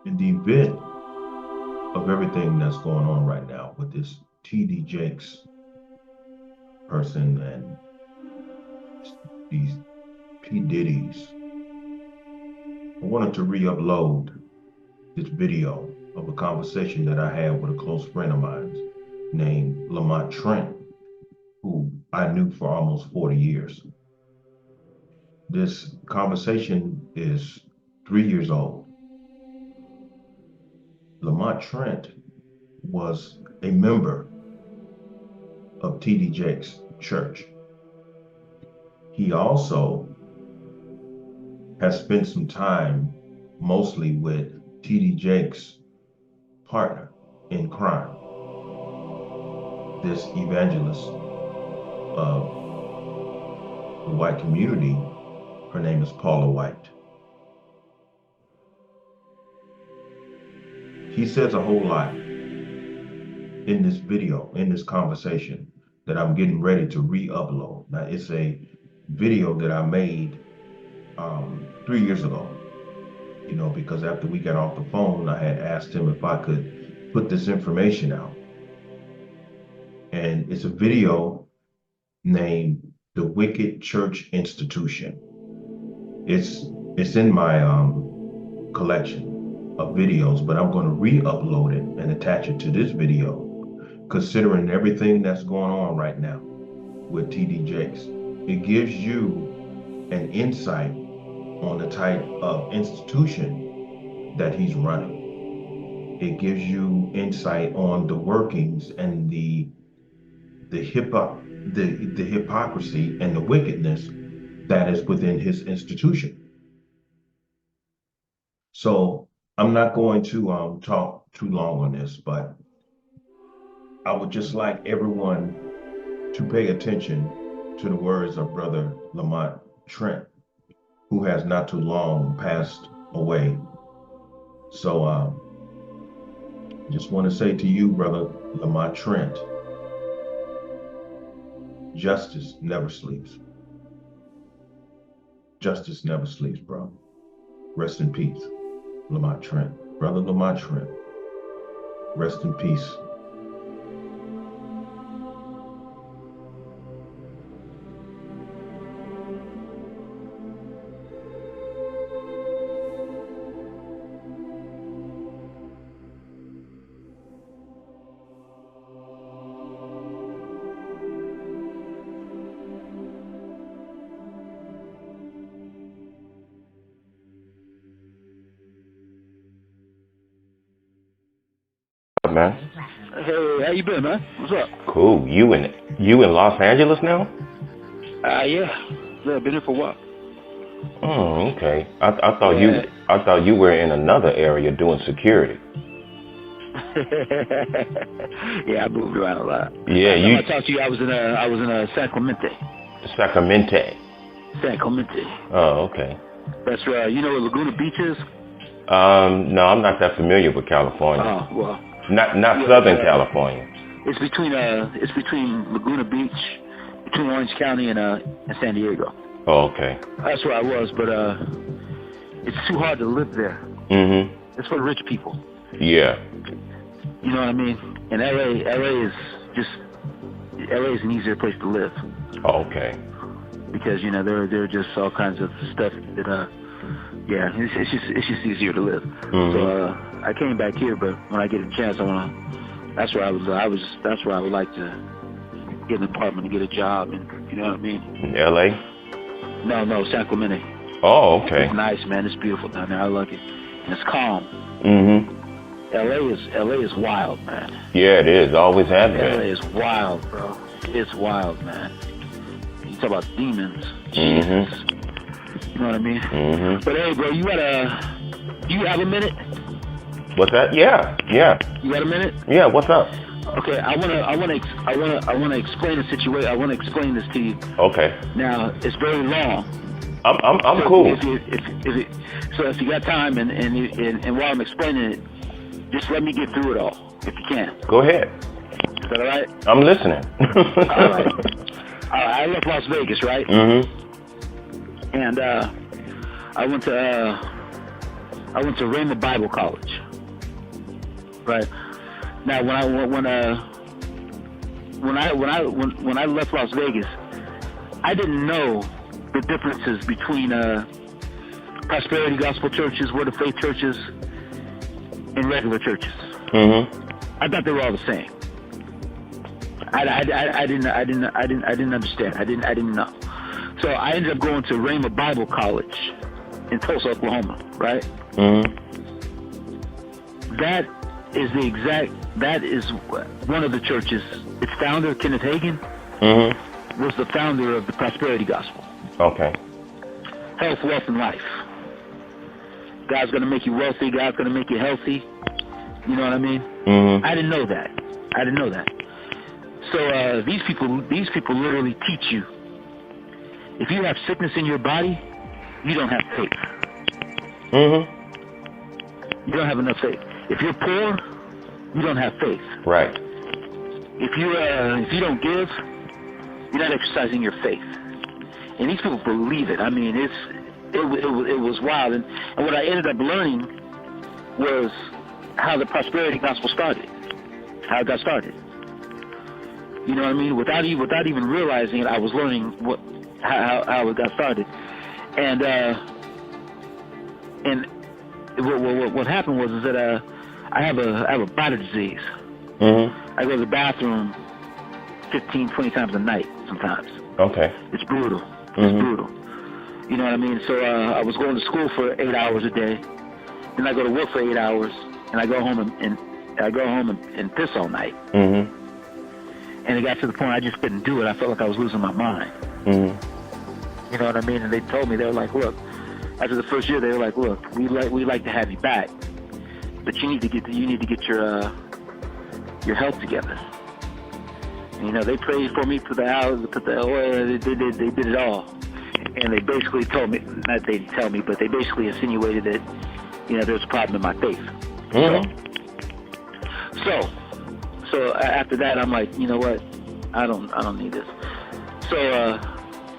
In the event of everything that's going on right now with this TD Jakes person and these P. Diddy's, I wanted to re-upload this video of a conversation that I had with a close friend of mine named Lamont Trent, who I knew for almost 40 years. This conversation is 3 years old. Lamont Trent was a member of T.D. Jakes' church. He also has spent some time mostly with T.D. Jakes' partner in crime, this evangelist of the white community. Her name is Paula White. He says a whole lot in this video, in this conversation that I'm getting ready to re-upload. Now, it's a video that I made 3 years ago, because after we got off the phone, I had asked him if I could put this information out. And it's a video named The Wicked Church Institution. It's in my collection of videos, but I'm going to re-upload it and attach it to this video, considering everything that's going on right now with TD Jakes. It gives you an insight on the type of institution that he's running. It gives you insight on the workings and the hypocrisy and the wickedness that is within his institution. So I'm not going to talk too long on this, but I would just like everyone to pay attention to the words of Brother Lamont Trent, who has not too long passed away. So just want to say to you, Brother Lamont Trent, justice never sleeps. Justice never sleeps, bro. Rest in peace, Lamont Trent. Brother Lamont Trent, rest in peace. Man. Hey, how you been, man? What's up? Cool. You in Los Angeles now? Yeah, been here for a while. Oh, okay. I thought you were in another area doing security. Yeah, I moved around a lot. Yeah, I talked to you. I was in San Clemente. Sacramento. San Clemente. Oh, okay. That's right. You know where Laguna Beach is? No, I'm not that familiar with California. Oh, well. Not Southern California. It's between Laguna Beach, between Orange County and San Diego. Oh, okay. That's where I was, but it's too hard to live there. Mhm. It's for rich people. Yeah. You know what I mean? And LA is an easier place to live. Oh, okay. Because there are just all kinds of stuff that it's just easier to live. Mhm. So I came back here, but when I get a chance, that's where that's where I would like to get an apartment and get a job, and you know what I mean? In LA? No, San Clemente. Oh, okay. It's nice, man. It's beautiful down there. I like it. And it's calm. Mhm. LA is wild, man. Yeah, it is. Always has been. LA is wild, bro. It's wild, man. You talk about demons. Mhm. Jesus. You know what I mean? Mhm. But hey, bro, you have a minute? What's that? Yeah. You got a minute? Yeah. What's up? Okay, I wanna explain the situation. I wanna explain this to you. Okay. Now it's very long. I'm So cool. If you got time and while I'm explaining it, just let me get through it all if you can. Go ahead. Is that all right? I'm listening. All right. I left Las Vegas, right? Mhm. And I went to I went to Rhema Bible College. Right. Now, when I left Las Vegas, I didn't know the differences between prosperity gospel churches, word of faith churches, and regular churches. I thought they were all the same. I didn't understand. I didn't know. So I ended up going to Rhema Bible College in Tulsa, Oklahoma. Right. That is one of the churches. Its founder, Kenneth Hagin, was the founder of the prosperity gospel. Okay. Health, wealth, and life. God's going to make you wealthy. God's going to make you healthy. You know what I mean? I didn't know that. So these people literally teach you. If you have sickness in your body, you don't have faith. You don't have enough faith. If you're poor, you don't have faith. Right. If you don't give, you're not exercising your faith. And these people believe it. I mean, it was wild. And what I ended up learning was how the prosperity gospel started, how it got started. You know what I mean? Without even realizing it, I was learning how it got started. And what happened was that I have a bladder disease. I go to the bathroom 15, 20 times a night sometimes. Okay. It's brutal. It's brutal. You know what I mean? So I was going to school for 8 hours a day. Then I go to work for 8 hours, and I go home and piss all night. And it got to the point I just couldn't do it. I felt like I was losing my mind. You know what I mean? And they told me, they were like, look, after the first year, they were like, look, we like to have you back, but you need to get your health together. And, you know, they prayed for me, put the oil, they did it all. And they basically told me, not they tell me, but they basically insinuated that, you know, there's a problem in my faith. So after that, I'm like, you know what? I don't need this. So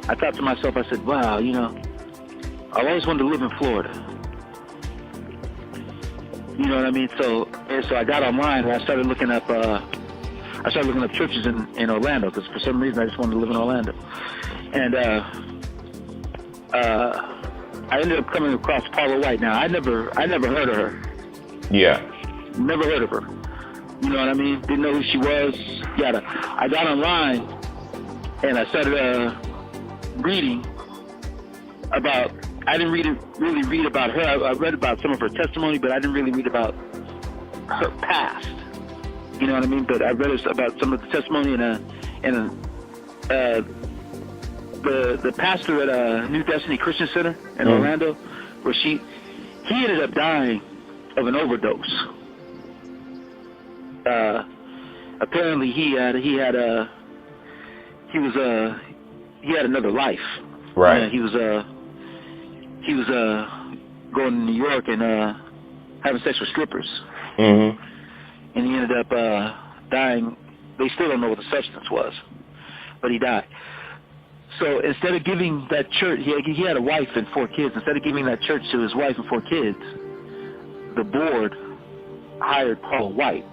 I thought to myself, I said, wow, you know, I've always wanted to live in Florida. You know what I mean? So I got online and I started looking up churches in Orlando, because for some reason I just wanted to live in Orlando. And I ended up coming across Paula White. Now I never heard of her. Yeah. Never heard of her. You know what I mean? Didn't know who she was. Yada. I got online and I started reading about. I didn't really read about her. I read about some of her testimony, but I didn't really read about her past. You know what I mean? But I read about some of the testimony and the pastor at New Destiny Christian Center in Orlando, where he ended up dying of an overdose. Apparently he had another life. Right. He was going to New York and having sex with strippers. And he ended up dying. They still don't know what the substance was, but he died. So instead of giving that church, he had a wife and 4 kids. Instead of giving that church to his wife and 4 kids, the board hired Paula White.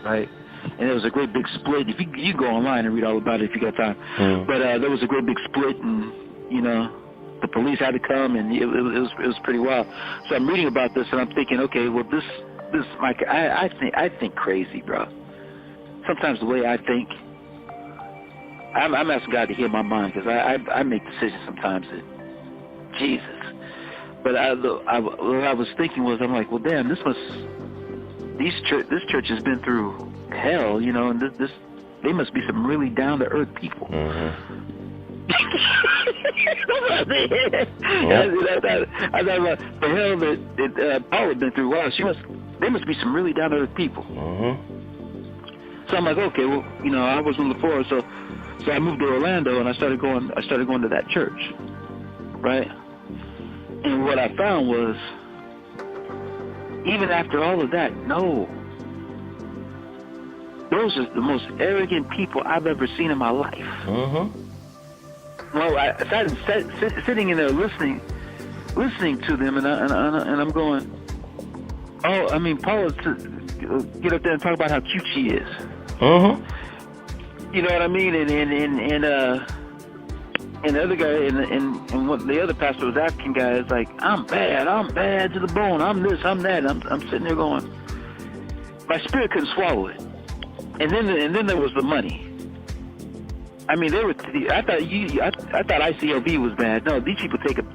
Right? And there was a great big split. If you go online and read all about it if you got time. But there was a great big split, and you know, the police had to come, and it was pretty wild. So I'm reading about this, and I'm thinking, okay, well, this Mike, I think crazy, bro. Sometimes the way I think, I'm asking God to heal my mind, because I make decisions sometimes that, Jesus. But what I was thinking was, I'm like, well, damn, this church has been through hell, you know, and they must be some really down to earth people. I thought about the hell that Paul had been through. Wow, they must be some really down to earth people. So I'm like, okay, well, you know, I was on the floor, so I moved to Orlando and I started going to that church, right? And what I found was, even after all of that, no, those are the most arrogant people I've ever seen in my life. Well, I started sitting in there listening listening to them, and I'm going, oh, I mean, Paula, to get up there and talk about how cute she is. Mm-hmm. You know what I mean? And the other guy, and what the other pastor was African guy is like, I'm bad to the bone. I'm this, I'm that. I'm sitting there going, my spirit couldn't swallow it. And then there was the money. I mean, I thought ICLB was bad. No, these people take an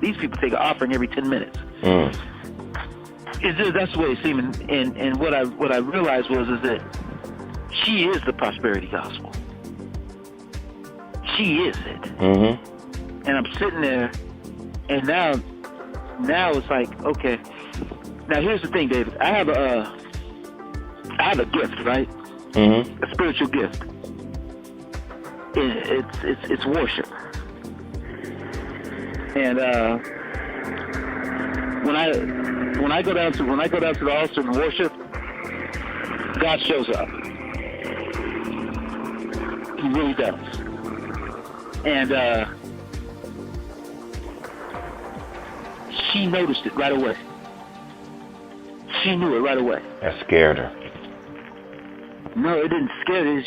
offering every 10 minutes. It's just, that's the way it seemed. And what I realized is that she is the prosperity gospel. She is it. Mm-hmm. And I'm sitting there, and now it's like, okay. Now here's the thing, David. I have a gift, right? Mm-hmm. A spiritual gift. It's worship. And when I go down to the altar and worship, God shows up. He really does. And she noticed it right away. She knew it right away. That scared her. No, it didn't scare her.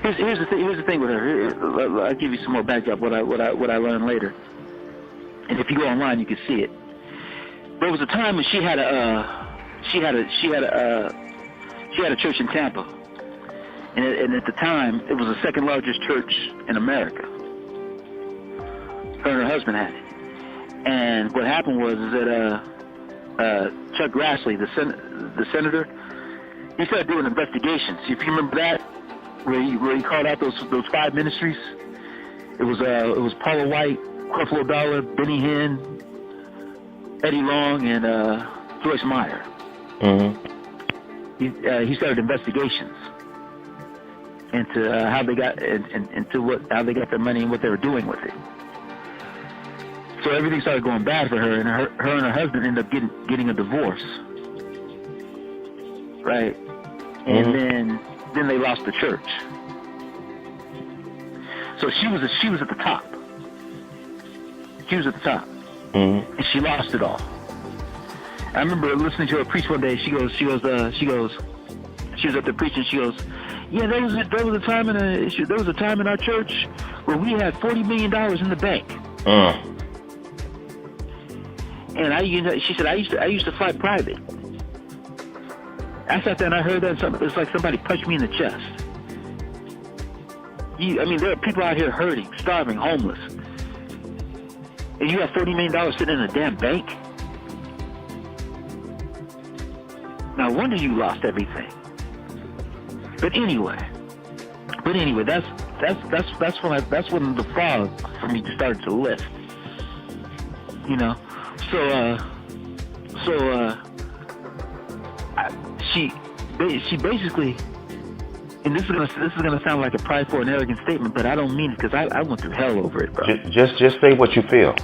Here's the thing with her. I'll give you some more backdrop. What I learned later. And if you go online, you can see it. There was a time when she had a church in Tampa. And at the time, it was the second largest church in America. Her and her husband had it. And what happened was that Chuck Grassley, the senator, he started doing investigations. If you remember that, where he called out those 5 ministries, it was Paula White, Creflo Dollar, Benny Hinn, Eddie Long, and Joyce Meyer. Mm-hmm. He started investigations into how they got how they got their money and what they were doing with it. So everything started going bad for her, and her and her husband ended up getting a divorce, right? Mm-hmm. And then they lost the church. So she was at the top. She was at the top, mm-hmm. And she lost it all. I remember listening to her preach one day. She was up there preaching. She goes, yeah, there was a time in our church where we had $40 million in the bank. And she said, I used to fly private. I sat there and I heard that it's like somebody punched me in the chest. There are people out here hurting, starving, homeless, and you have $40 million sitting in a damn bank. No wonder you lost everything. But anyway, that's when the fog for me started to lift. You know, she basically, and this is gonna sound like a prideful and arrogant statement, but I don't mean it, because I went through hell over it, bro. Just say what you feel.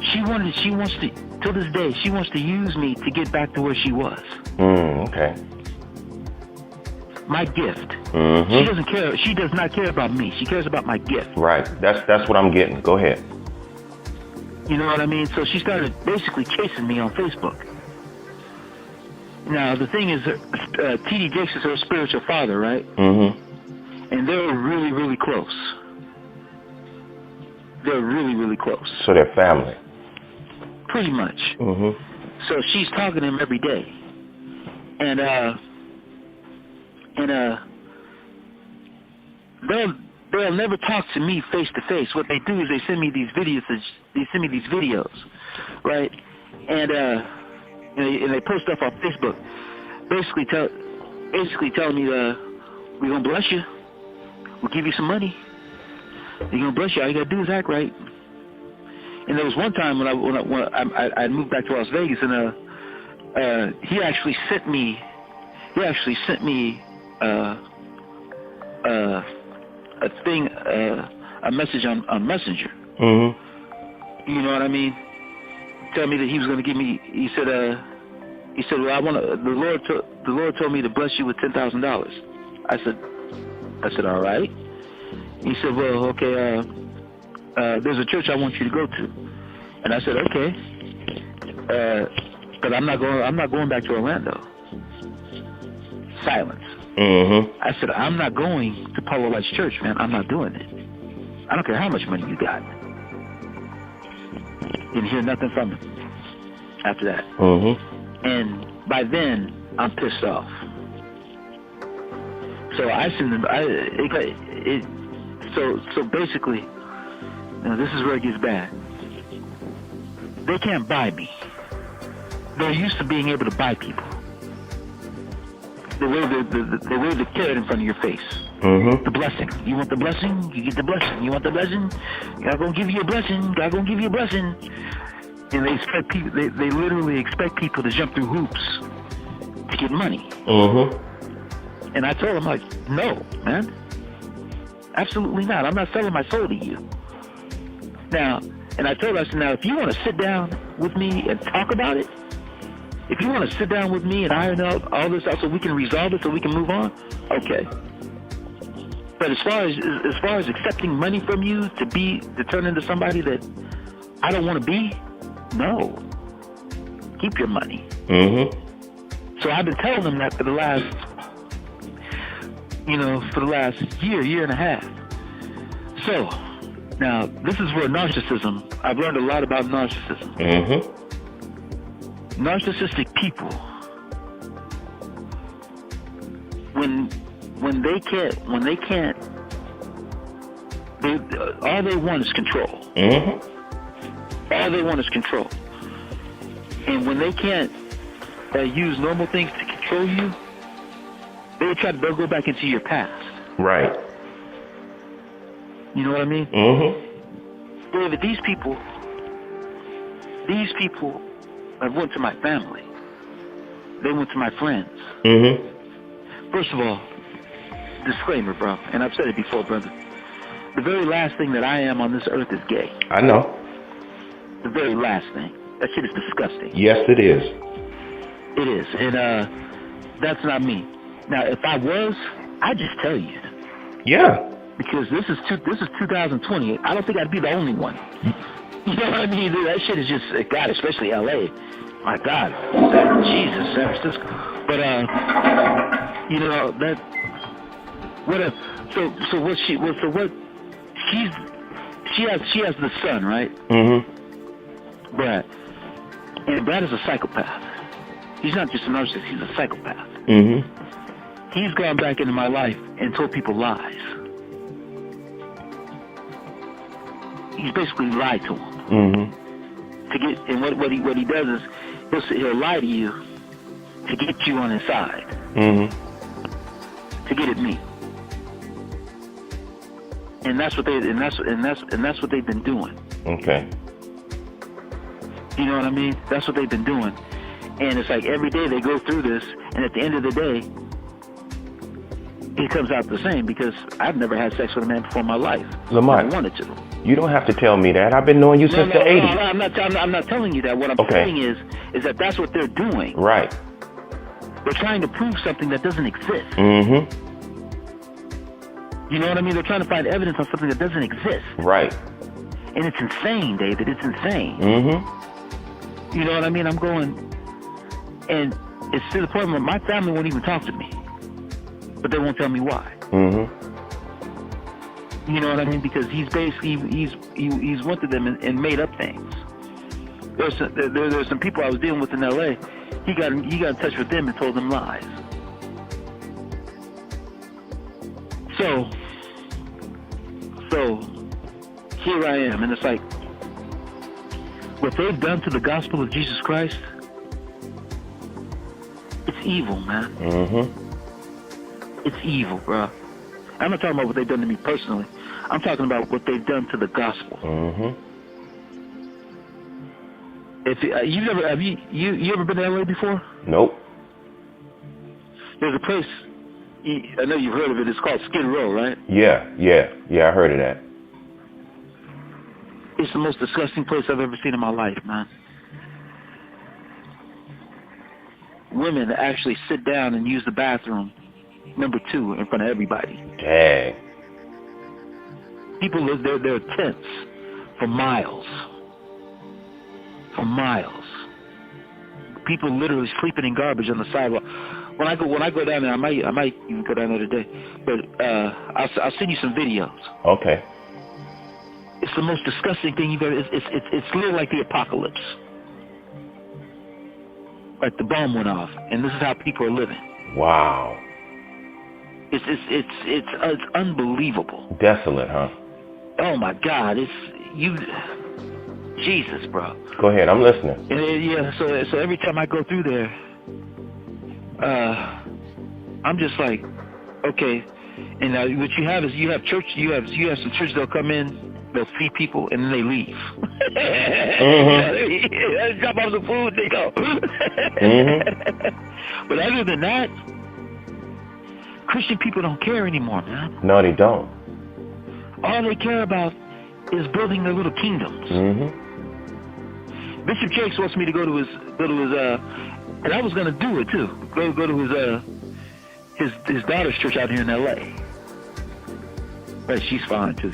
She wants to, till this day, she wants to use me to get back to where she was. Okay. My gift. Mm-hmm. She doesn't care. She does not care about me. She cares about my gift. Right. That's what I'm getting. Go ahead. You know what I mean? So she started basically chasing me on Facebook. Now, the thing is, T.D. Jakes is her spiritual father, right? Mm-hmm. And they're really, really close. They're really, really close. So they're family. Pretty much. Mm-hmm. So she's talking to him every day. And they'll never talk to me face to face. What they do is they send me these videos. Right? And they post stuff on Facebook, basically telling me, we're gonna bless you. We'll give you some money. You're gonna bless you. All you gotta do is act right. And there was one time when I moved back to Las Vegas, and he actually sent me a message on Messenger. Mm-hmm. You know what I mean? Tell me that he was going to give me. He said, well, I want to. The Lord told me to bless you with $10,000. I said, all right. He said, well, okay. There's a church I want you to go to. And I said, okay, but I'm not going back to Orlando. Silence. Mm-hmm. I said, I'm not going to Palo Lights Church, man. I'm not doing it. I don't care how much money you got. Didn't hear nothing from him after that. Mm-hmm. And by then, I'm pissed off. So I sent them. So basically, this is where it gets bad. They can't buy me. They're used to being able to buy people. They wave the carrot in front of your face. Mm-hmm. The blessing. You want the blessing? You get the blessing. You want the blessing? God gonna give you a blessing. God gonna give you a blessing. And they expect people. They literally expect people to jump through hoops to get money. Mm-hmm. And I told them, like, no, man, absolutely not. I'm not selling my soul to you. Now, and I told her, I said, now, if you want to sit down with me and talk about it, if you want to sit down with me and iron out all this out so we can resolve it, so we can move on, okay. But as far as accepting money from you to turn into somebody that I don't want to be, no. Keep your money. Mm-hmm. So I've been telling them that for the last year and a half. So, now, this is where narcissism, I've learned a lot about narcissism. Mm-hmm. Narcissistic people, when they can't, all they want is control. Mm-hmm. All they want is control. And when they can't use normal things to control you, they'll go back into your past. Right. You know what I mean? Mm-hmm. David, these people have went to my family. They went to my friends. Mm-hmm. First of all, disclaimer, bro, and I've said it before, brother. The very last thing that I am on this earth is gay. I know. The very last thing. That shit is disgusting. Yes, it is. It is. And that's not me. Now, if I was, I'd just tell you. Yeah. Because this is 2020. I don't think I'd be the only one. You know what I mean? That shit is just, God, especially LA. My God. Jesus, San Francisco. But, that, what, so what she has the son, right? Mm-hmm. Brad. And Brad is a psychopath. He's not just a narcissist, he's a psychopath. Mm-hmm. He's gone back into my life and told people lies. He's basically lied to them. Mm-hmm. And what he does is he'll lie to you to get you on his side. Mm-hmm. To get at me. And that's what they've been doing. Okay. You know what I mean? That's what they've been doing. And it's like every day they go through this, and at the end of the day, it comes out the same, because I've never had sex with a man before in my life. Lamont, I wanted to. You don't have to tell me that. I've been knowing you since the 80s. No, I'm not telling you that. What I'm saying is that that's what they're doing. Right. They're trying to prove something that doesn't exist. Mm-hmm. You know what I mean? They're trying to find evidence on something that doesn't exist. Right. And it's insane, David. It's insane. Mm-hmm. You know what I mean? I'm going, and it's to the point where my family won't even talk to me, but they won't tell me why. Mm-hmm. You know what I mean? Because he's basically he's went to them and made up things. There's some people I was dealing with in LA. He got in touch with them and told them lies. So here I am, and it's like, what they've done to the gospel of Jesus Christ, it's evil, man. Mm-hmm. It's evil, bro. I'm not talking about what they've done to me personally. I'm talking about what they've done to the gospel. Mm-hmm. If you ever been to LA before? Nope. There's a place, I know you've heard of it. It's called Skid Row, right? Yeah, I heard of that. It's the most disgusting place I've ever seen in my life, man. Women actually sit down and use the bathroom, number 2, in front of everybody. Dang. People live there, they're tents for miles. for miles. People literally sleeping in garbage on the sidewalk. When I go down there, I might even go down there today. But I'll send you some videos. Okay. It's the most disgusting thing you've ever. It's literally like the apocalypse. Like the bomb went off, and this is how people are living. Wow. It's unbelievable. Desolate, huh? Oh my God! Jesus, bro. Go ahead, I'm listening. And yeah, so every time I go through there, I'm just like, okay. And now what you have is you have some churches that'll come in, they'll feed people, and then they leave. Mm-hmm. Drop off the food, they go. Mm-hmm. But other than that, Christian people don't care anymore, man. No, they don't. All they care about is building their little kingdoms. Mm-hmm. Bishop Jakes wants me to go to his and I was gonna do it too. Go to his daughter's church out here in L.A. But she's fine too.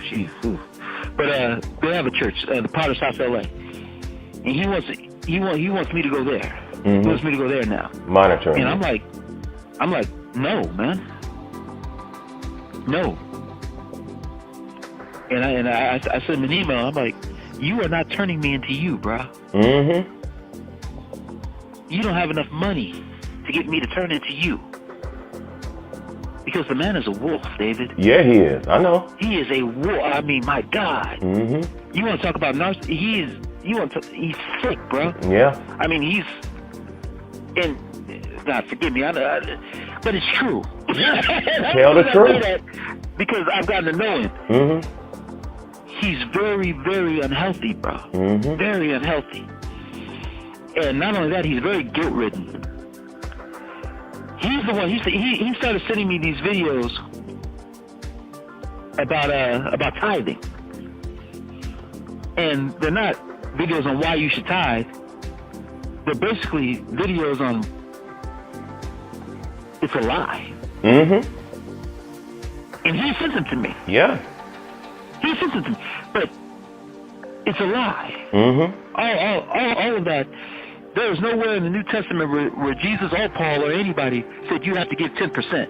But they have a church, the Potter's House, L.A. And he wants me to go there. Mm-hmm. He wants me to go there now. Monitoring. And I'm like, no, man, no. And I sent him an email. I'm like, you are not turning me into you, bro. Mm-hmm. You don't have enough money to get me to turn into you. Because the man is a wolf, David. Yeah, he is. I know. He is a wolf. I mean, my God. Mm-hmm. You want to talk about he's sick, bro. Yeah. I mean, God forgive me, but it's true. Tell the truth. Because I've gotten to know him. Mm-hmm. He's very, very unhealthy, bro. Mm-hmm. Very unhealthy. And not only that, he's very guilt-ridden. He's the one. He started sending me these videos about tithing, and they're not videos on why you should tithe. They're basically videos on it's a lie. Mm-hmm. And he sent them to me. Yeah. He sent them to me, but it's a lie. Mm-hmm. All of that. There is nowhere in the New Testament where Jesus or Paul or anybody said you have to give 10%.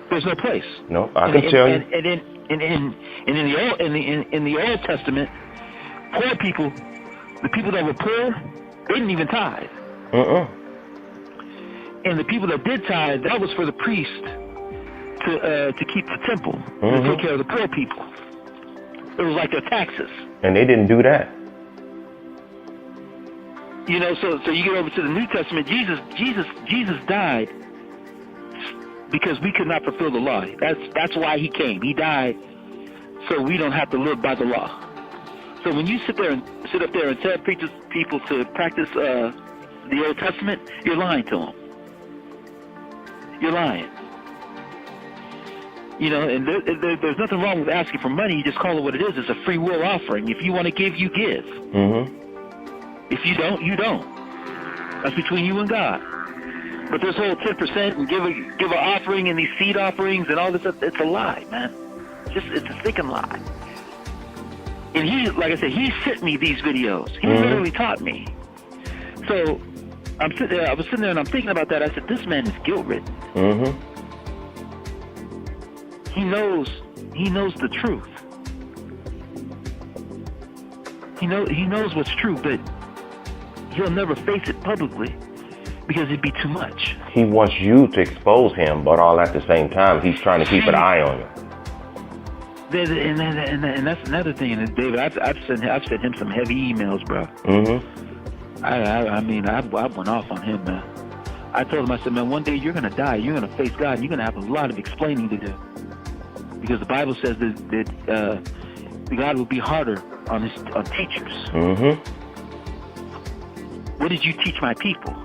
There's no place. No, I can tell you. And in the Old Testament, poor people, the people that were poor, they didn't even tithe. And the people that did tithe, that was for the priest to keep the temple, to take care of the poor people. It was like their taxes. And they didn't do that. You know, so you get over to the New Testament. Jesus died because we could not fulfill the law. That's why he came. He died so we don't have to live by the law. So when you sit up there and tell people to practice the Old Testament, you're lying to them. You're lying. You know, and there's nothing wrong with asking for money. You just call it what it is. It's a free will offering. If you want to give, you give. Mm-hmm. If you don't, you don't. That's between you and God. But this whole 10% and give an offering and these seed offerings and all this stuff, it's a lie, man. It's a stinking lie. And he, like I said, he sent me these videos. He literally taught me. So I was sitting there and I'm thinking about that. I said, this man is guilt-ridden. Mm-hmm. He knows the truth. He knows what's true, but he'll never face it publicly because it'd be too much. He wants you to expose him, but all at the same time, he's trying to keep an eye on you. And that's another thing. And David, I've sent him some heavy emails, bro. Mm-hmm. I mean, I went off on him, man. I told him, I said, man, one day you're gonna die. You're gonna face God. And you're gonna have a lot of explaining to do because the Bible says that God will be harder on teachers. Mm-hmm. What did you teach my people?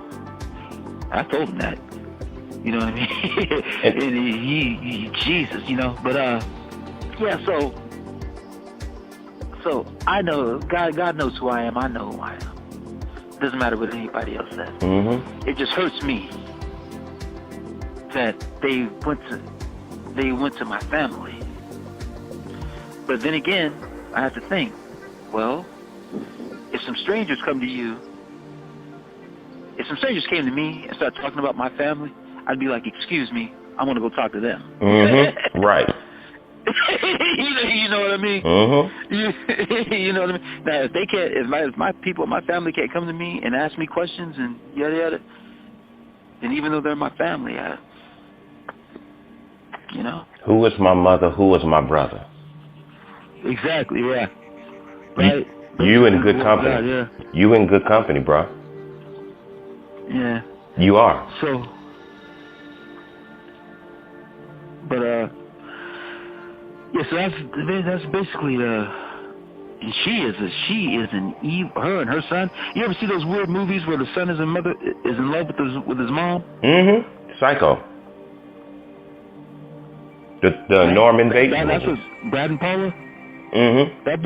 I told him that. You know what I mean? And he Jesus, you know. But yeah. So I know God knows who I am. I know who I am. It doesn't matter what anybody else says. Mm-hmm. It just hurts me that they went to my family. But then again, I have to think, well, if some strangers come to you, if some strangers came to me and started talking about my family, I'd be like, excuse me, I want to go talk to them. Mm-hmm. Right. you know what I mean? Mm-hmm. You know what I mean? Now, if they can't, if my people, my family can't come to me and ask me questions and yada yada, then even though they're my family, you know. Who is my mother? Who is my brother? Exactly. Yeah. Right. You in good company. God, yeah. You in good company, bro. Yeah. You are. So, but yeah. So that's basically and she is an evil. Her and her son. You ever see those weird movies where the son is in love with his mom? Mm-hmm. Psycho. The Norman Bates. That's what Brad and Paula. Mm-hmm. That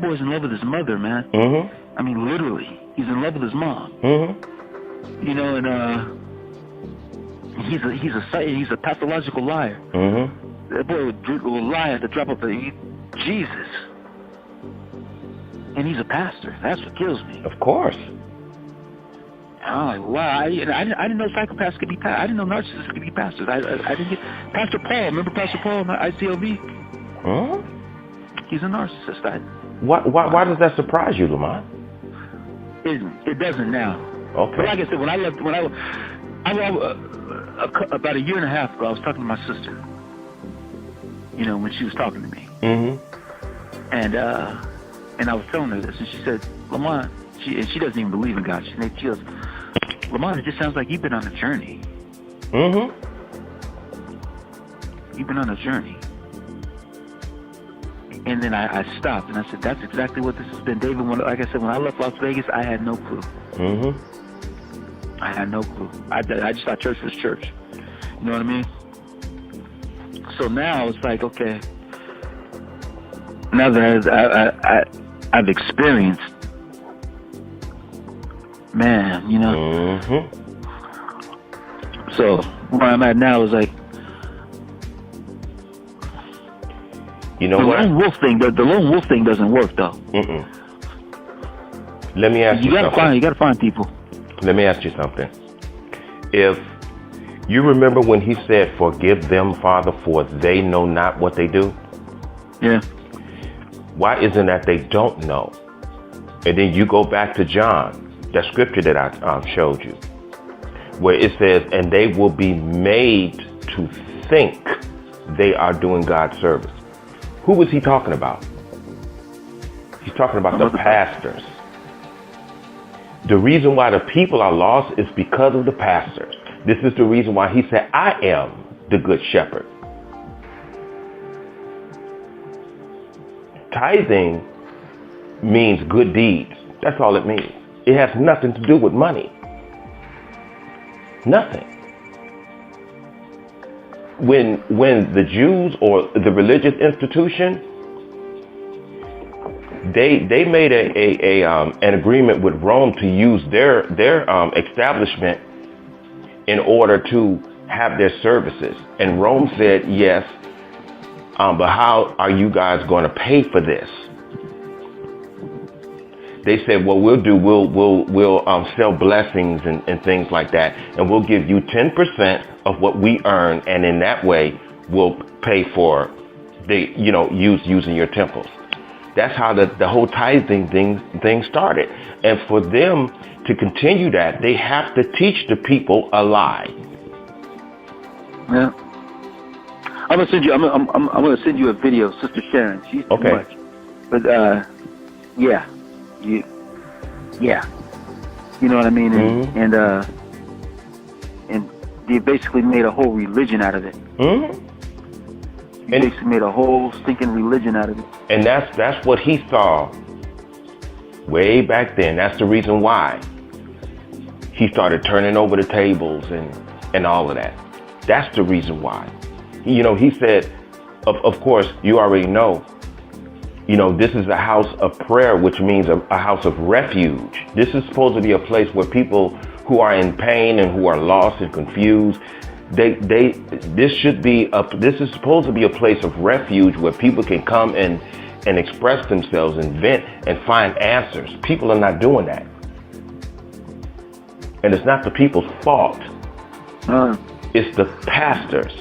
boy's in love with his mother, man. Mm-hmm. I mean, literally, he's in love with his mom. Mm-hmm. You know, and he's a pathological liar. Mm-hmm. That boy will lie at the drop of Jesus. And he's a pastor. That's what kills me. Of course. I'm like, wow. I didn't know psychopaths could be pastors. I didn't know narcissists could be pastors. I didn't get Pastor Paul. Remember Pastor Paul on ICLV? Huh? He's a narcissist. Why does that surprise you, Lamont? It doesn't now. Okay. But like I said, when about a year and a half ago, I was talking to my sister. You know, when she was talking to me. Mm-hmm. And I was telling her this, and she said, Lamont, she doesn't even believe in God. She goes, Lamont, it just sounds like you've been on a journey. Mm-hmm. You've been on a journey. And then I stopped, and I said, that's exactly what this has been. David, like I said, when I left Las Vegas, I had no clue. Mm-hmm. I had no clue. I just thought church was church. You know what I mean? So now it's like, okay, now that I've experienced, man, you know. Mm-hmm. So where I'm at now is like, you know what? The lone wolf thing doesn't work though. Mm-mm. Let me ask you something. You gotta find people. Let me ask you something. If you remember when he said, "Forgive them, Father, for they know not what they do." Yeah. Why isn't that they don't know? And then you go back to John, that scripture that I showed you, where it says, "And they will be made to think they are doing God's service." Who was he talking about? He's talking about the pastors. The reason why the people are lost is because of the pastors. This is the reason why he said, I am the good shepherd. Tithing means good deeds. That's all it means. It has nothing to do with money. Nothing. When the Jews or the religious institution, they made an agreement with Rome to use their establishment in order to have their services, and Rome said yes, but how are you guys going to pay for this? They said, well, we'll sell blessings and things like that, and we'll give you 10% of what we earn, and in that way, we'll pay for using your temples. That's how the whole tithing thing started. And for them to continue that, they have to teach the people a lie. Yeah. I'm gonna send you a video, Sister Sharon. She's too much. But yeah. You know what I mean? And they basically made a whole religion out of it. Mm-hmm. They basically made a whole stinking religion out of it. And that's what he saw way back then. That's the reason why he started turning over the tables and all of that. That's the reason why. He said, of course, you already know, this is a house of prayer, which means a house of refuge. This is supposed to be a place where people who are in pain and who are lost and confused, this is supposed to be a place of refuge where people can come and and express themselves and vent and find answers. People are not doing that. And it's not the people's fault. It's the pastors.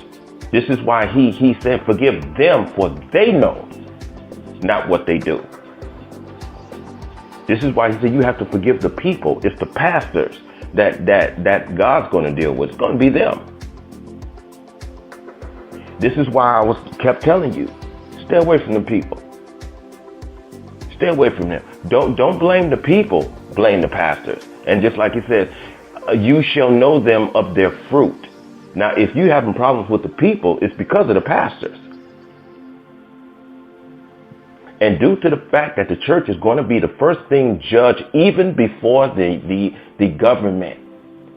This is why he said, forgive them, for they know not what they do. This is why he said you have to forgive the people. It's the pastors that God's going to deal with. It's going to be them. This is why I kept telling you, stay away from the people. Stay away from them. Don't blame the people, blame the pastors. And just like he said, you shall know them of their fruit. Now, if you're having problems with the people, it's because of the pastors. And due to the fact that the church is going to be the first thing judged even before the government.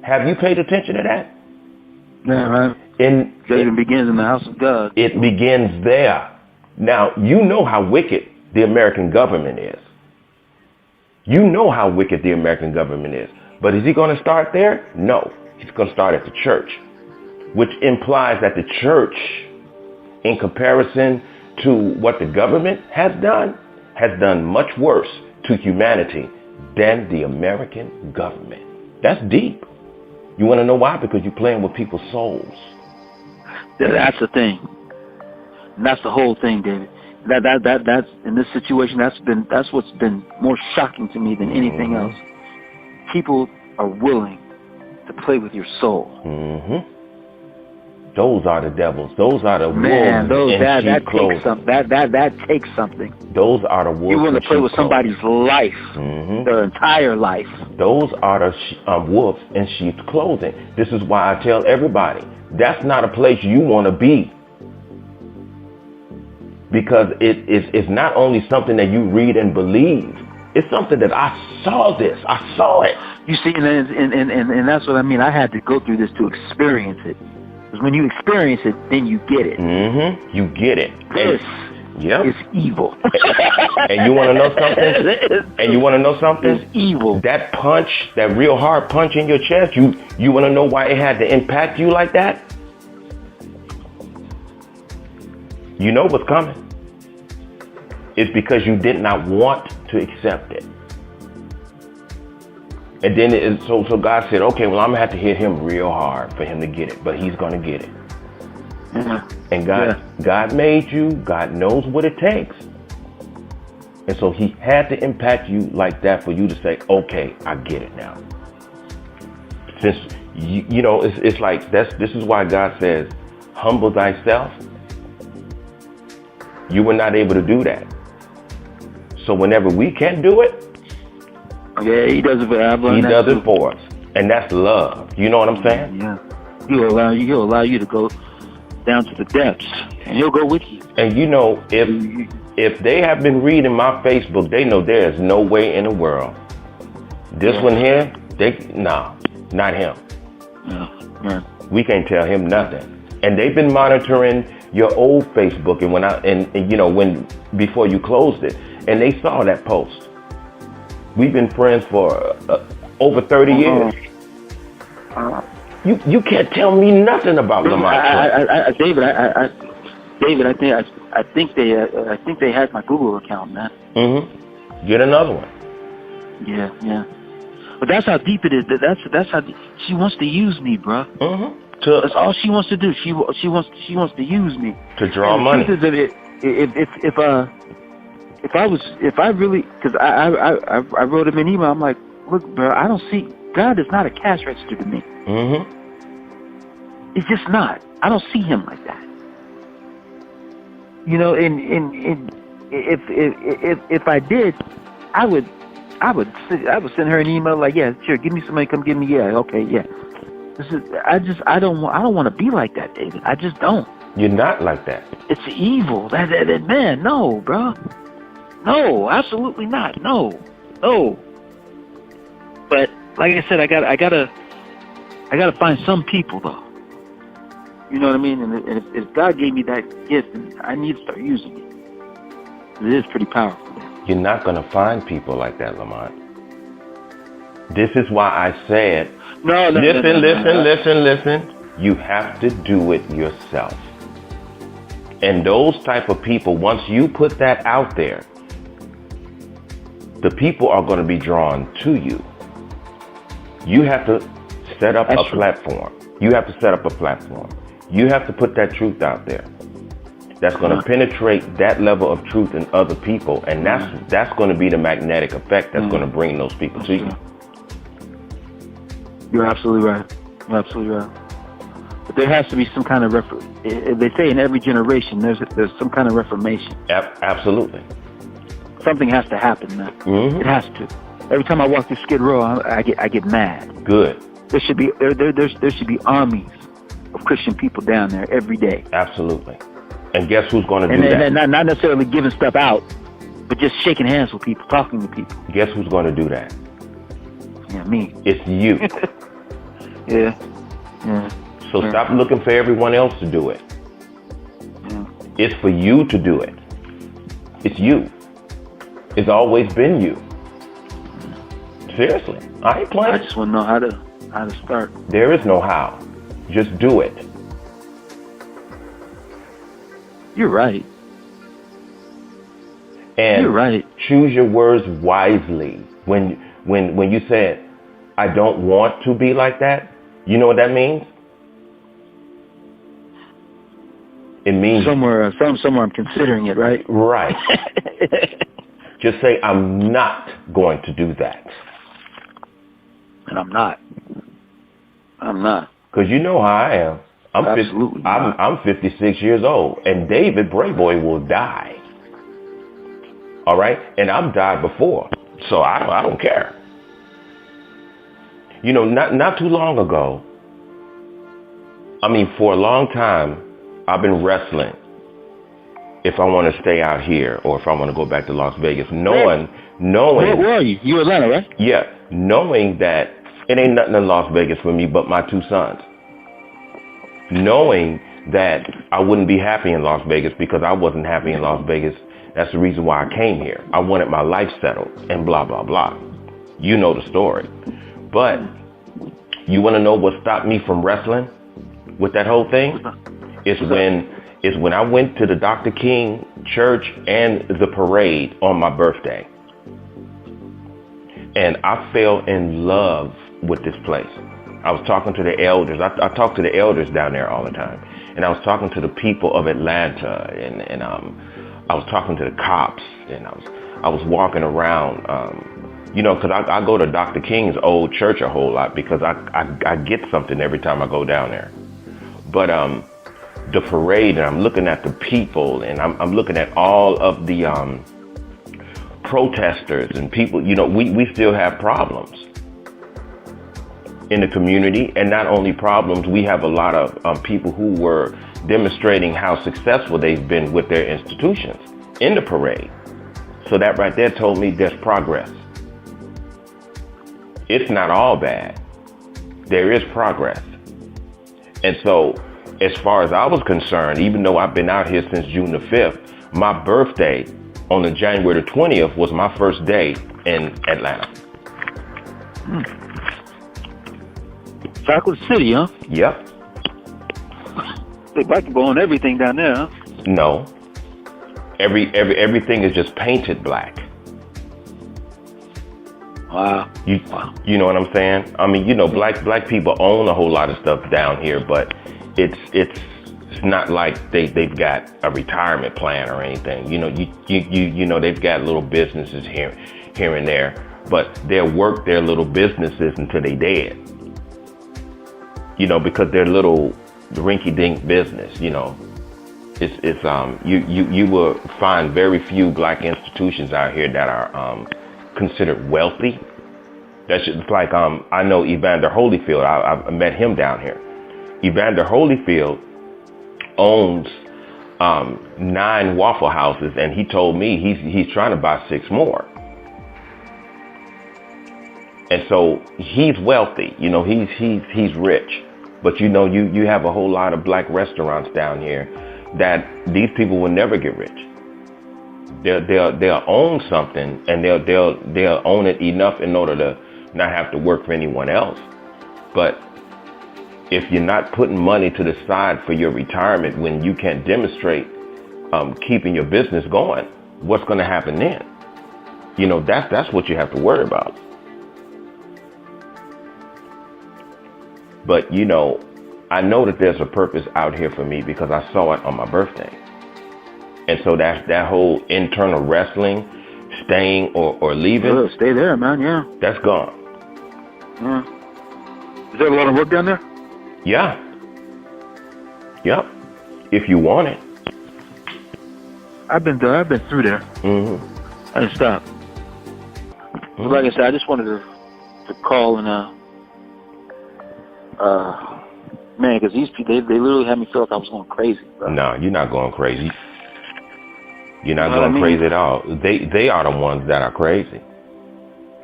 Have you paid attention to that? Yeah, right. It even begins in the house of God. It begins there. Now, you know how wicked the American government is. You know how wicked the American government is. But is he going to start there? No. He's going to start at the church, which implies that the church, in comparison to what the government has done much worse to humanity than the American government. That's deep. You want to know why? Because you're playing with people's souls. That's the thing. And that's the whole thing, David. That's in this situation. That's what's been more shocking to me than anything else. People are willing to play with your soul. Those are the devils. Those are the wolves in sheep clothing. That takes something. Those are the wolves. You want to play with somebody's life, their entire life. Those are the wolves in sheep's clothing. This is why I tell everybody, that's not a place you want to be. Because it's not only something that you read and believe. It's something that I saw this. I saw it. You see, and that's what I mean. I had to go through this to experience it. Because when you experience it, then you get it. You get it. This is evil. And you want to know something? It's evil. That punch, that real hard punch in your chest, you want to know why it had to impact you like that? You know what's coming. It's because you did not want to accept it. And then so God said, okay, well, I'm going to have to hit him real hard for him to get it, but he's going to get it. And God made you. God knows what it takes. And so he had to impact you like that for you to say, okay, I get it now. Since, you know, it's like, this is why God says, humble thyself. You were not able to do that. So whenever we can do it, yeah, he does it for us. He does it for us. And that's love. You know what I'm saying? Yeah. He'll allow you to go down to the depths, and he'll go with you. And you know, if they have been reading my Facebook, they know there is no way in the world. This one here, not him. Yeah. We can't tell him nothing. And they've been monitoring your old Facebook, and before you closed it, and they saw that post. We've been friends for over 30 years. You can't tell me nothing about Lamont. David, I think they had my Google account, man. Get another one. Yeah. But that's how deep it is. That's how she wants to use me, bro. That's all she wants to do. She wants to use me to draw money. If I really, because I wrote him an email. I'm like, look, bro, I don't see, God is not a cash register to me. It's just not. I don't see him like that. You know, and if I did, I would send her an email like, yeah, sure, give me some money, come give me, yeah, okay, yeah. I don't want to be like that, David. I just don't. You're not like that. It's evil. That man, no, bro. No, absolutely not. No. But like I said, I gotta find some people though. You know what I mean? And if God gave me that gift, I need to start using it. It is pretty powerful. You're not gonna find people like that, Lamont. This is why I said, listen. You have to do it yourself. And those type of people, once you put that out there, the people are going to be drawn to you. You have to set up a platform. You have to set up a platform. You have to put that truth out there. That's going to penetrate that level of truth in other people, and that's going to be the magnetic effect that's going to bring those people to you. You're absolutely right. You're absolutely right. But there has to be some kind of they say in every generation there's some kind of reformation. Absolutely. Something has to happen now. It has to. Every time I walk through Skid Row, I get mad. Good. There should be armies of Christian people down there every day. Absolutely. And guess who's going to do that? And not necessarily giving stuff out, but just shaking hands with people, talking to people. Guess who's going to do that? Yeah, me. It's you. Yeah. So stop looking for everyone else to do it. Yeah. It's for you to do it. It's you. It's always been you. Seriously. I ain't playing. I just want to know how to start. There is no how. Just do it. You're right. And you're right. Choose your words wisely. When you said, I don't want to be like that, you know what that means? It means somewhere I'm considering it, right? Right. Just say, I'm not going to do that. And I'm not. Because you know how I am. I'm 56 years old, and David Brayboy will die. All right? And I've died before, so I don't care. You know, not too long ago, for a long time, I've been wrestling if I want to stay out here or if I want to go back to Las Vegas, knowing... Where are you? You Atlanta, right? Yeah, knowing that it ain't nothing in Las Vegas for me but my two sons. Knowing that I wouldn't be happy in Las Vegas because I wasn't happy in Las Vegas. That's the reason why I came here. I wanted my life settled and blah, blah, blah. You know the story. But you want to know what stopped me from wrestling with that whole thing? It's when I went to the Dr. King church and the parade on my birthday. And I fell in love with this place. I was talking to the elders. I talk to the elders down there all the time. And I was talking to the people of Atlanta, and I was talking to the cops, and I was walking around, because I go to Dr. King's old church a whole lot because I get something every time I go down there. But the parade, and I'm looking at the people, and I'm looking at all of the protesters and people. We still have problems in the community, and not only problems, we have a lot of people who were demonstrating how successful they've been with their institutions in the parade. So that right there told me there's progress. It's not all bad. There is progress. And so as far as I was concerned, even though I've been out here since June the 5th, my birthday on the January the 20th was my first day in Atlanta. Chocolate City, huh? Yep. They like to go on everything down there, huh? No. Everything is just painted black. Wow. You know what I'm saying? Black people own a whole lot of stuff down here, but it's not like they've got a retirement plan or anything. They've got little businesses here and there, but they'll work their little businesses until they dead. Because they're little rinky-dink business. You will find very few black institutions out here that are considered wealthy. That's just like I know Evander Holyfield. I met him down here. Evander Holyfield owns 9 Waffle Houses, and he told me he's trying to buy 6 more. And so he's wealthy. He's rich. But you have a whole lot of black restaurants down here that these people will never get rich. They'll own something, and they'll own it enough in order to not have to work for anyone else. But if you're not putting money to the side for your retirement when you can demonstrate keeping your business going, what's going to happen then? You know, that's what you have to worry about. But, you know, I know that there's a purpose out here for me because I saw it on my birthday. And so that whole internal wrestling, staying or leaving. Oh, stay there, man, yeah. That's gone. Yeah. Is there a lot of work down there? Yeah. Yep. If you want it. I've been there. I've been through there. Mm-hmm. I didn't stop. Mm-hmm. Like I said, I just wanted to call and man, because these people, they literally had me feel like I was going crazy, bro. No, you're not going crazy. You're not going crazy at all. They are the ones that are crazy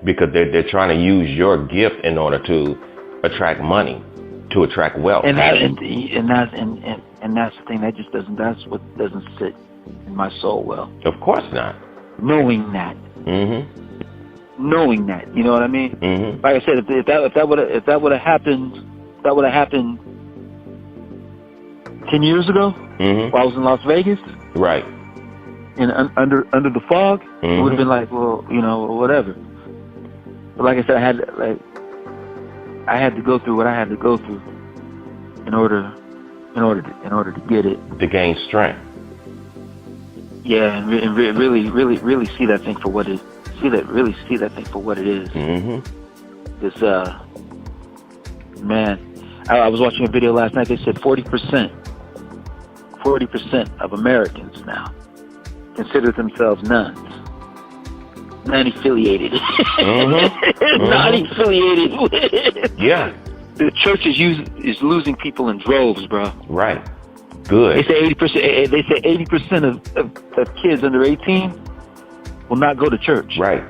because they're trying to use your gift in order to attract money, to attract wealth. And that's the thing that's what doesn't sit in my soul well. Of course not. Knowing that. Mm-hmm. Knowing that, you know what I mean? Mm-hmm. Like I said, if that would have happened 10 years ago, mm-hmm. while I was in Las Vegas, right, and under the fog, mm-hmm. it would have been like, well, you know, whatever. But like I said, I had to go through what I had to go through in order to get it, to gain strength. Yeah, and really see that thing for what it see that thing for what it is. Mm-hmm. This man, I was watching a video last night. They said 40% of Americans now consider themselves nuns, non-affiliated. Mm-hmm. Non-affiliated with. Yeah. The church is losing people in droves, bro. Right. Good. They say 80%. They say 80% of kids under 18 will not go to church. Right.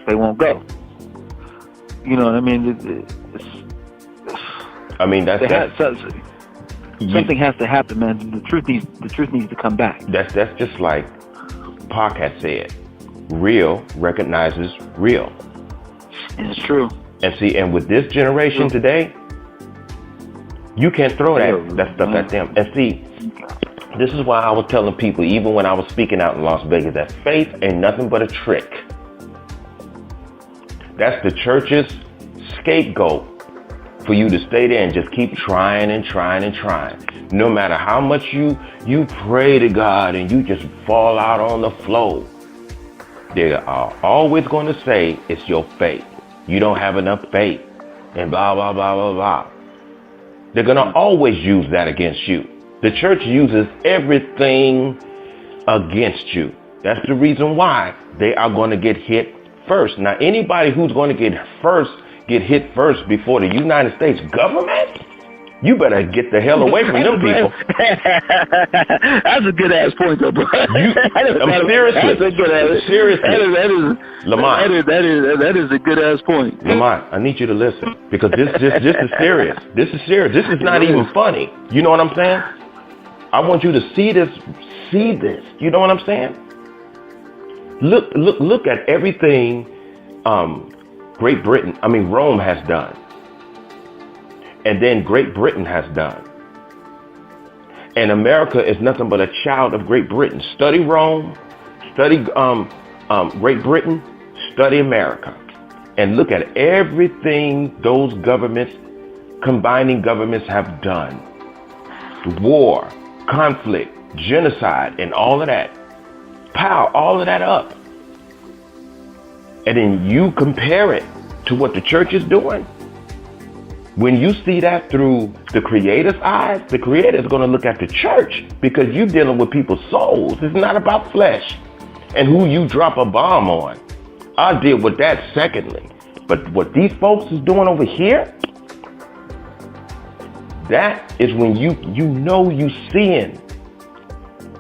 They won't go. You know what I mean? Something has to happen, man. The truth needs to come back. That's just like Pac had said. Real recognizes real. And it's true. And see, and with this generation today, you can't throw that stuff at them. And see, this is why I was telling people, even when I was speaking out in Las Vegas, that faith ain't nothing but a trick. That's the church's scapegoat for you to stay there and just keep trying and trying and trying. No matter how much you pray to God and you just fall out on the floor, they are always going to say it's your faith. You don't have enough faith and blah, blah, blah, blah, blah. They're going to always use that against you. The church uses everything against you. That's the reason why they are going to get hit first. Now, anybody who's going to get hit first before the United States government, you better get the hell away from them people. That's a good ass point, though, bro. I'm seriously. Lamont. That is a good ass point. Lamont, I need you to listen because this is serious. This is serious. This is not even funny. You know what I'm saying? I want you to see this. You know what I'm saying? Look at everything Rome has done. And then Great Britain has done. And America is nothing but a child of Great Britain. Study Rome, study Great Britain, study America. And look at everything those combining governments have done. War, conflict, genocide, and all of that. Pile all of that up. And then you compare it to what the church is doing. When you see that through the Creator's eyes, the Creator is going to look at the church because you're dealing with people's souls. It's not about flesh and who you drop a bomb on. I'll deal with that secondly. But what these folks is doing over here, that is when you seeing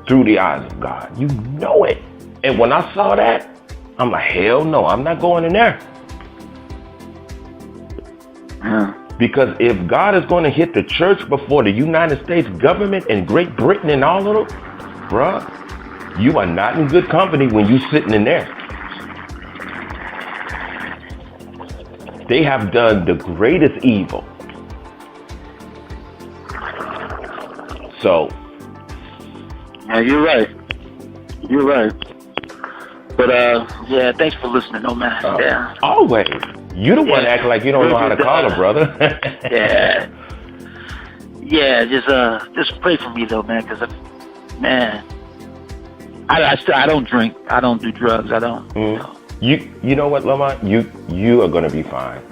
through the eyes of God. You know it. And when I saw that, I'm like, hell no, I'm not going in there. Because if God is going to hit the church before the United States government and Great Britain and all of them, bruh, you are not in good company when you sitting in there. They have done the greatest evil. So, Yeah, you're right. You're right. But yeah, thanks for listening, though, man. Yeah. Always. You the one acting like you don't know how to call her, brother. Yeah. Yeah, just pray for me though, man, because man, I don't drink, I don't do drugs, I don't. You know what, Lamont? You are gonna be fine.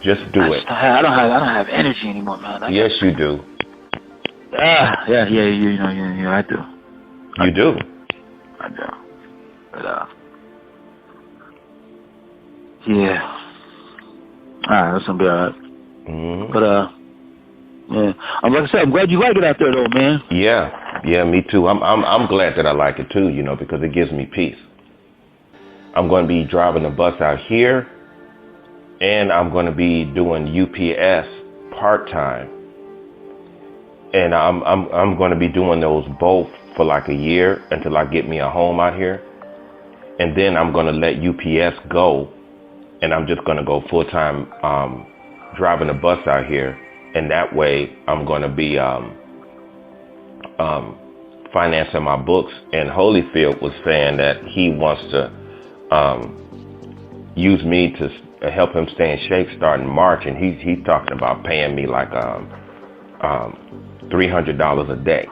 Just do it. I don't have energy anymore, man. Yes, you do. Yeah, I do. You do. I do. But yeah. Alright, that's gonna be alright. But yeah, like I said, I'm glad you like it out there, though, man. Yeah, me too. I'm glad that I like it too, because it gives me peace. I'm going to be driving the bus out here, and I'm going to be doing UPS part-time, and I'm going to be doing those both for like a year until I get me a home out here, and then I'm going to let UPS go, and I'm just going to go full-time driving the bus out here. And that way, I'm going to be financing my books. And Holyfield was saying that he wants to use me to help him stay in shape starting March. And he's talking about paying me like $300 a day.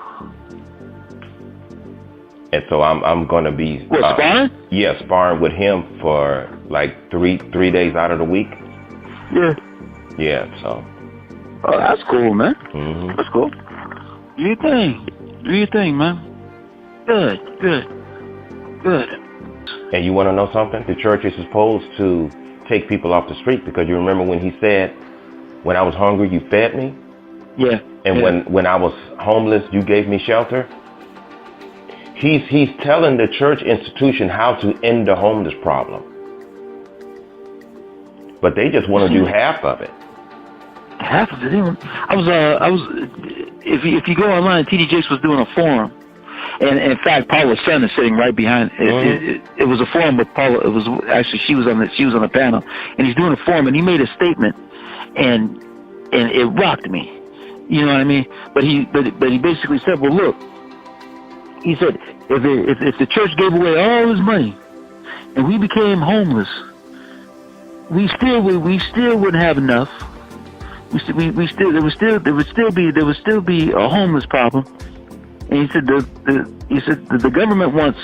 And so I'm going to be sparring? Yeah, sparring with him for like three days out of the week. Yeah. Yeah. So. Oh, that's cool, man. That's cool. Do your thing, man. Good. And you want to know something? The church is supposed to take people off the street, because you remember when he said, when I was hungry, you fed me? Yeah. And when I was homeless, you gave me shelter? He's telling the church institution how to end the homeless problem. But they just want to do half of it. Half of it. I was. If you go online, T.D. Jakes was doing a forum, and in fact, Paula's son is sitting right behind. It was a forum with Paula. It was actually she was on the panel, and he's doing a forum, and he made a statement, and it rocked me. You know what I mean? But he basically said, well, look, he said, if the church gave away all his money, and we became homeless, we still wouldn't have enough. There would still be a homeless problem, and he said the government wants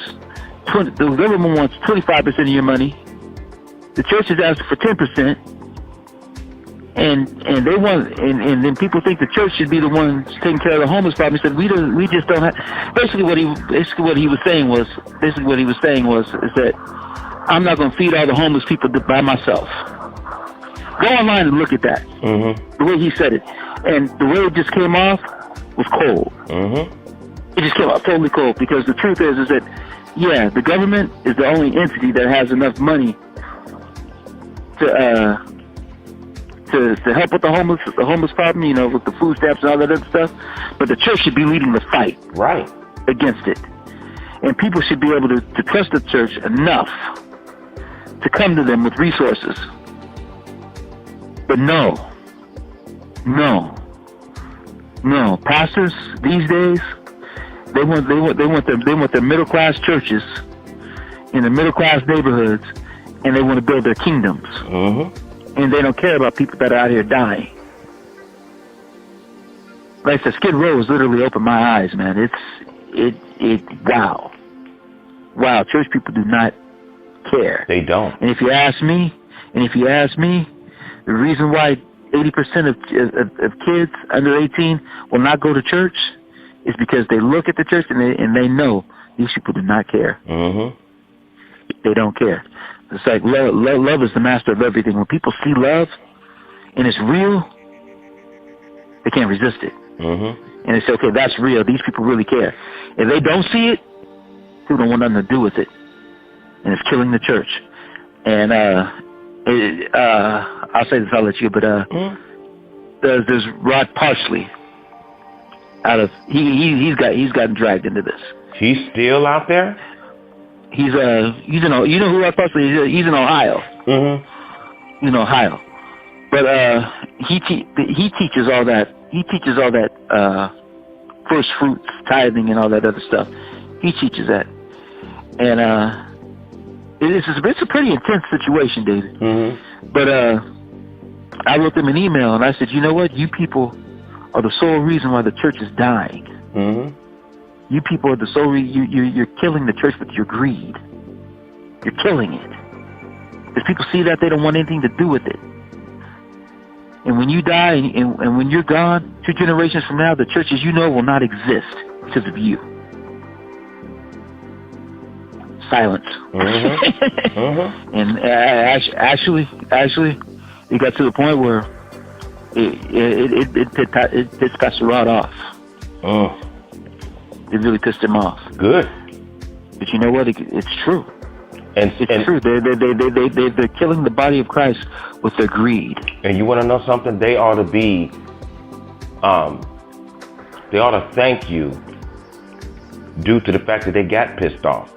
25% of your money. The church is asking for 10%, and they want and then people think the church should be the ones taking care of the homeless problem. He said we just don't have. Basically what he was saying was that I'm not going to feed all the homeless people by myself. Go online and look at that. The way he said it. And the way it just came off was cold. It just came off totally cold, because the truth is that, yeah, the government is the only entity that has enough money to help with the homeless problem, with the food stamps and all that other stuff. But the church should be leading the fight against it. And people should be able to trust the church enough to come to them with resources. But no. Pastors these days, they want their middle class churches in the middle class neighborhoods, and they want to build their kingdoms. And they don't care about people that are out here dying. Like I said, Skid Row has literally opened my eyes, man. Wow. Church people do not care. They don't. And if you ask me, the reason why 80% of kids under 18 will not go to church is because they look at the church and they know these people do not care. They don't care. It's like love is the master of everything. When people see love and it's real, they can't resist it. And they say, okay, that's real. These people really care. If they don't see it, people don't want nothing to do with it. And it's killing the church. And I'll say this, I'll let you, but there's Rod Parsley. He's gotten dragged into this. He's still out there? He's you know who Rod Parsley is? He's in Ohio. He's in Ohio. But he teaches all that first fruits, tithing, and all that other stuff. He teaches that, and it's a pretty intense situation, David. Mm-hmm. But I wrote them an email, and I said, you know what? You people are the sole reason why the church is dying. Mm-hmm. You people are the sole reason. You're killing the church with your greed. You're killing it. Because people see that, they don't want anything to do with it. And when you die and when you're gone, 2 generations from now, the church as you know will not exist because of you. Silence. Mm-hmm. Mm-hmm. And actually, it got to the point where it pissed Pastor Rod off. Mm. It really pissed him off. Good. But you know what? It's true. It's true. They're killing the body of Christ with their greed. And you want to know something? They ought to be, they ought to thank you due to the fact that they got pissed off.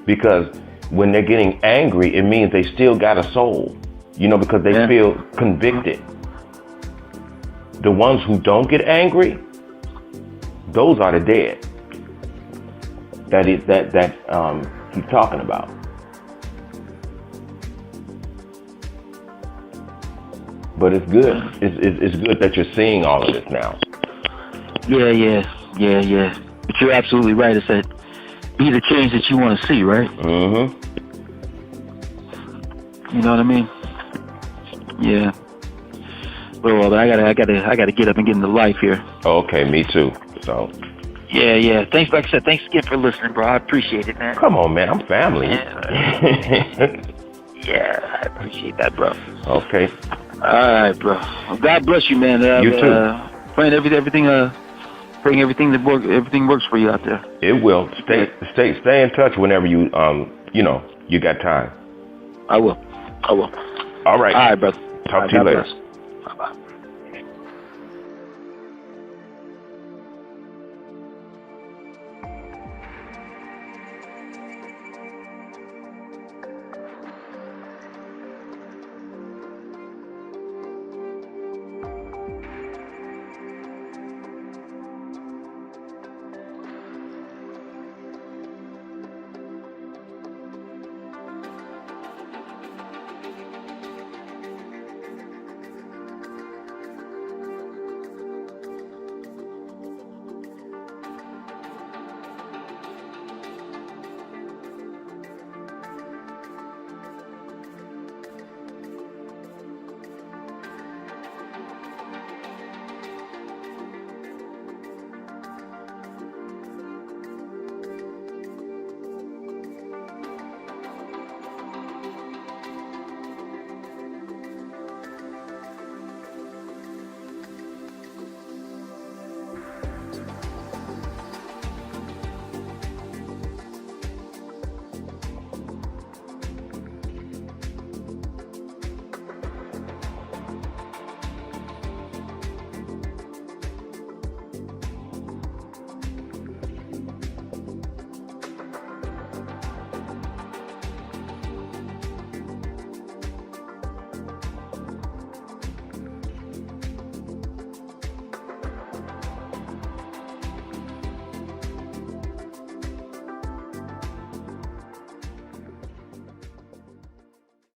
Because when they're getting angry, it means they still got a soul, because they feel convicted. The ones who don't get angry, those are the dead. That he's talking about. But it's good. It's good that you're seeing all of this now. Yeah. But you're absolutely right. It's that be the change that you want to see, right? Mm-hmm. You know what I mean? Yeah. Well, I gotta get up and get into life here. Okay, me too. So. Yeah. Thanks, like I said, thanks again for listening, bro. I appreciate it, man. Come on, man. I'm family. Yeah, I appreciate that, bro. Okay. All right, bro. Well, God bless you, man. You too. Praying everything works for you out there. It will. Stay in touch whenever you got time. I will. All right. All right, brother. Talk to you later.